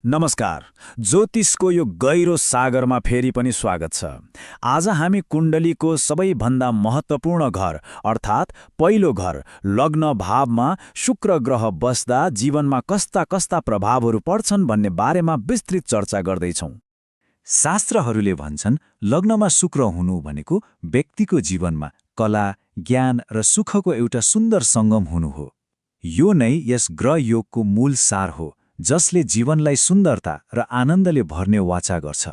नमस्कार। ज्योतिषको यो गहिरो सागरमा फेरि पनि स्वागत छ। आज हामी कुण्डलीको सबैभन्दा महत्त्वपूर्ण घर अर्थात् पहिलो घर लग्न भावमा शुक्र ग्रह बस्दा जीवनमा कस्ता कस्ता प्रभावहरू पर्छन् भन्ने बारेमा विस्तृत चर्चा गर्दैछौँ। शास्त्रहरूले भन्छन् लग्नमा शुक्र हुनु भनेको व्यक्तिको जीवनमा कला, ज्ञान र सुखको एउटा सुन्दर सङ्गम हुनु हो। यो नै यस ग्रह योगको मूल सार हो, जसले जीवनलाई सुन्दरता र आनन्दले भर्ने वाचा गर्छ।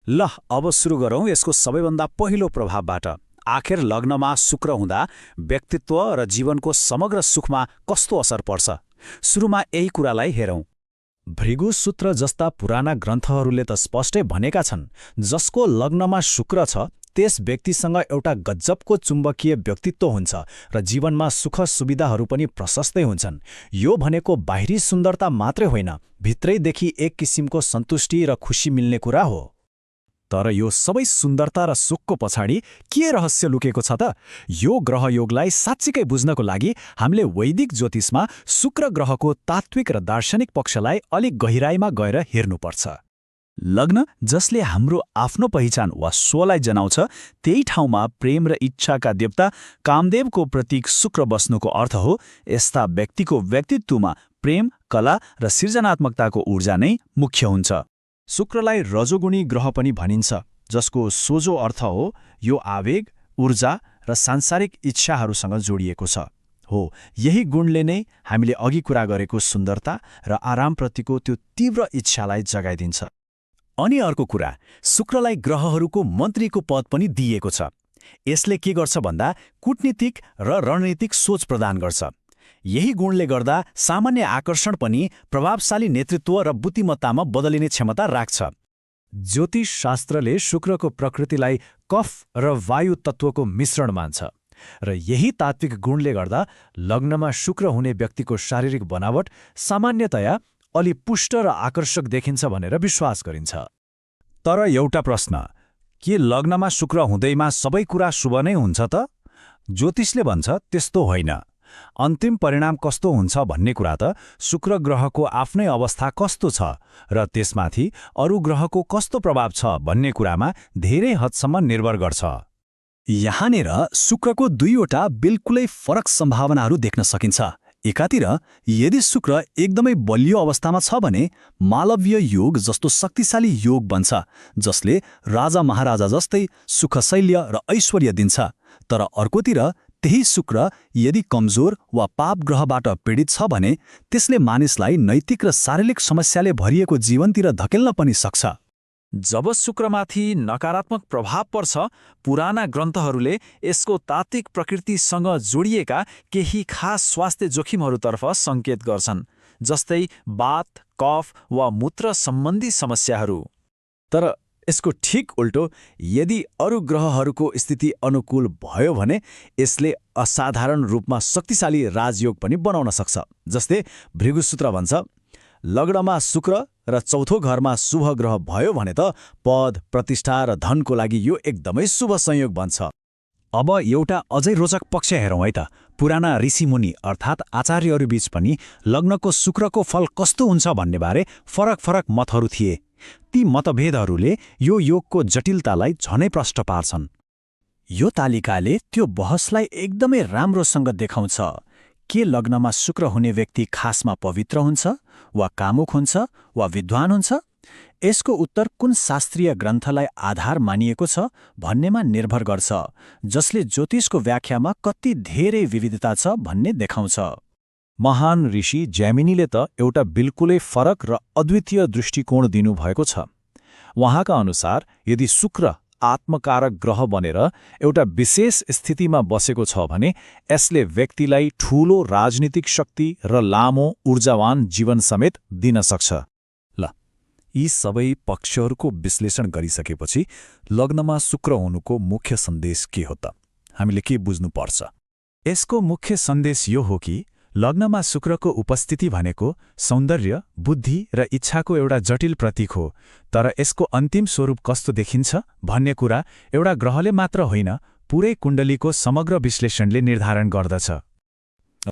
ल अब सुरु गरौँ यसको सबैभन्दा पहिलो प्रभावबाट। आखिर लग्नमा शुक्र हुँदा व्यक्तित्व र जीवनको समग्र सुखमा कस्तो असर पर्छ? सुरुमा यही कुरालाई हेरौँ। भृगु सूत्र जस्ता पुराना ग्रन्थहरूले त स्पष्टै भनेका छन्, जसको लग्नमा शुक्र छ त्यस व्यक्तिसँग एउटा गजबको चुम्बकीय व्यक्तित्व हुन्छ र जीवनमा सुख सुविधाहरू पनि प्रशस्तै हुन्छन्। यो भनेको बाहिरी सुन्दरता मात्रै होइन, भित्रैदेखि एक किसिमको सन्तुष्टि र खुसी मिल्ने कुरा हो। तर यो सबै सुन्दरता र सुखको पछाडि के रहस्य लुकेको छ त? यो ग्रहयोगलाई साँच्चीकै बुझ्नको लागि हामीले वैदिक ज्योतिषमा शुक्र ग्रहको तात्विक र दार्शनिक पक्षलाई अलिक गहिराईमा गएर हेर्नुपर्छ। लग्न जसले हाम्रो आफ्नो पहिचान वा स्वलाई जनाउँछ, त्यही ठाउँमा प्रेम र इच्छाका देवता कामदेवको प्रतीक शुक्र बस्नुको अर्थ हो यस्ता व्यक्तिको व्यक्तित्वमा प्रेम, कला र सृजनात्मकताको ऊर्जा नै मुख्य हुन्छ। शुक्रलाई रजोगुणी ग्रह पनि भनिन्छ, जसको सोझो अर्थ हो यो आवेग, ऊर्जा र सांसारिक इच्छाहरूसँग जोडिएको छ। हो, यही गुणले नै हामीले अघि कुरा गरेको सुन्दरता र आरामप्रतिको त्यो तीव्र इच्छालाई जगाइदिन्छ। अनि अर्को कुरा, शुक्रलाई ग्रहहरूको मन्त्रीको पद पनि दिइएको छ। यसले के गर्छ भन्दा कूटनीतिक र रणनीतिक सोच प्रदान गर्छ। यही गुणले गर्दा सामान्य आकर्षण पनि प्रभावशाली नेतृत्व र बुद्धिमत्तामा बदलिने क्षमता राख्छ। ज्योतिष शास्त्रले शुक्रको प्रकृतिलाई कफ र वायु तत्त्वको मिश्रण मान्छ र यही तात्विक गुणले गर्दा लग्नमा शुक्र हुने व्यक्तिको शारीरिक बनावट सामान्यतया अलि पुष्ट र आकर्षक देखिन्छ भनेर विश्वास गरिन्छ। तर एउटा प्रश्न, के लग्नमा शुक्र हुँदैमा सबै कुरा शुभ नै हुन्छ त? ज्योतिषले भन्छ त्यस्तो होइन। अन्तिम परिणाम कस्तो हुन्छ भन्ने कुरा त शुक्र ग्रहको आफ्नै अवस्था कस्तो छ र त्यसमाथि अरू ग्रहको कस्तो प्रभाव छ भन्ने कुरामा धेरै हदसम्म निर्भर गर्छ। यहाँनिर शुक्रको दुईवटा बिल्कुलै फरक सम्भावनाहरू देख्न सकिन्छ। एकातिर यदि शुक्र एकदमै बलियो अवस्थामा छ भने मालव्य योग जस्तो शक्तिशाली योग बन्छ, जसले राजा महाराजा जस्तै सुखशैल्य र ऐश्वर्य दिन्छ। तर अर्कोतिर त्यही शुक्र यदि कमजोर वा पाप ग्रहबाट पीडित छ भने त्यसले मानिसलाई नैतिक र शारीरिक समस्याले भरिएको जीवनतिर धकेल्न पनि सक्छ। जब शुक्रमाथि नकारात्मक प्रभाव पर्छ, पुराना ग्रन्थहरूले यसको तात्विक प्रकृतिसँग जोडिएका केही खास स्वास्थ्य जोखिमहरूतर्फ सङ्केत गर्छन्, जस्तै वात, कफ वा मूत्र सम्बन्धी समस्याहरू। तर यसको ठिक उल्टो, यदि अरू ग्रहहरूको स्थिति अनुकूल भयो भने यसले असाधारण रूपमा शक्तिशाली राजयोग पनि बनाउन सक्छ। जस्तै भृगुसूत्र भन्छ, लग्नमा शुक्र र चौथो घरमा शुभ ग्रह भयो भने त पद, प्रतिष्ठा र धनको लागि यो एकदमै शुभ संयोग बन्छ। अब एउटा अझै रोचक पक्ष हेरौँ है त। पुराना ऋषिमुनि अर्थात् आचार्यहरूबीच पनि लग्नको शुक्रको फल कस्तो हुन्छ भन्ने बारे फरक फरक मतहरू थिए। ती मतभेदहरूले यो योगको जटिलतालाई झनै प्रष्ट पार्छन्। यो तालिकाले त्यो बहसलाई एकदमै राम्रोसँग देखाउँछ। के लग्नमा शुक्र हुने व्यक्ति खासमा पवित्र हुन्छ वा कामुक हुन्छ वा विद्वान हुन्छ? यसको उत्तर कुन शास्त्रीय ग्रन्थलाई आधार मानिएको छ भन्नेमा निर्भर गर्छ, जसले ज्योतिषको व्याख्यामा कति धेरै विविधता छ भन्ने देखाउँछ। महान ऋषि जैमिनीले त एउटा बिल्कुलै फरक र अद्वितीय दृष्टिकोण दिनुभएको छ। उहाँका अनुसार यदि शुक्र आत्मकारक ग्रह बनेर एउटा विशेष स्थितिमा बसेको छ भने यसले व्यक्तिलाई ठूलो राजनीतिक शक्ति र लामो ऊर्जावान जीवन समेत दिन सक्छ। ल, यी सबै पक्षहरूको विश्लेषण गरिसकेपछि लग्नमा शुक्र हुनुको मुख्य सन्देश के हो त? हामीले के बुझ्नुपर्छ? यसको मुख्य सन्देश यो हो कि लग्नमा शुक्रको उपस्थिति भनेको सौन्दर्य, बुद्धि र इच्छाको एउटा जटिल प्रतीक हो। तर यसको अन्तिम स्वरूप कस्तो देखिन्छ भन्ने कुरा एउटा ग्रहले मात्र होइन, पुरै कुण्डलीको समग्र विश्लेषणले निर्धारण गर्दछ।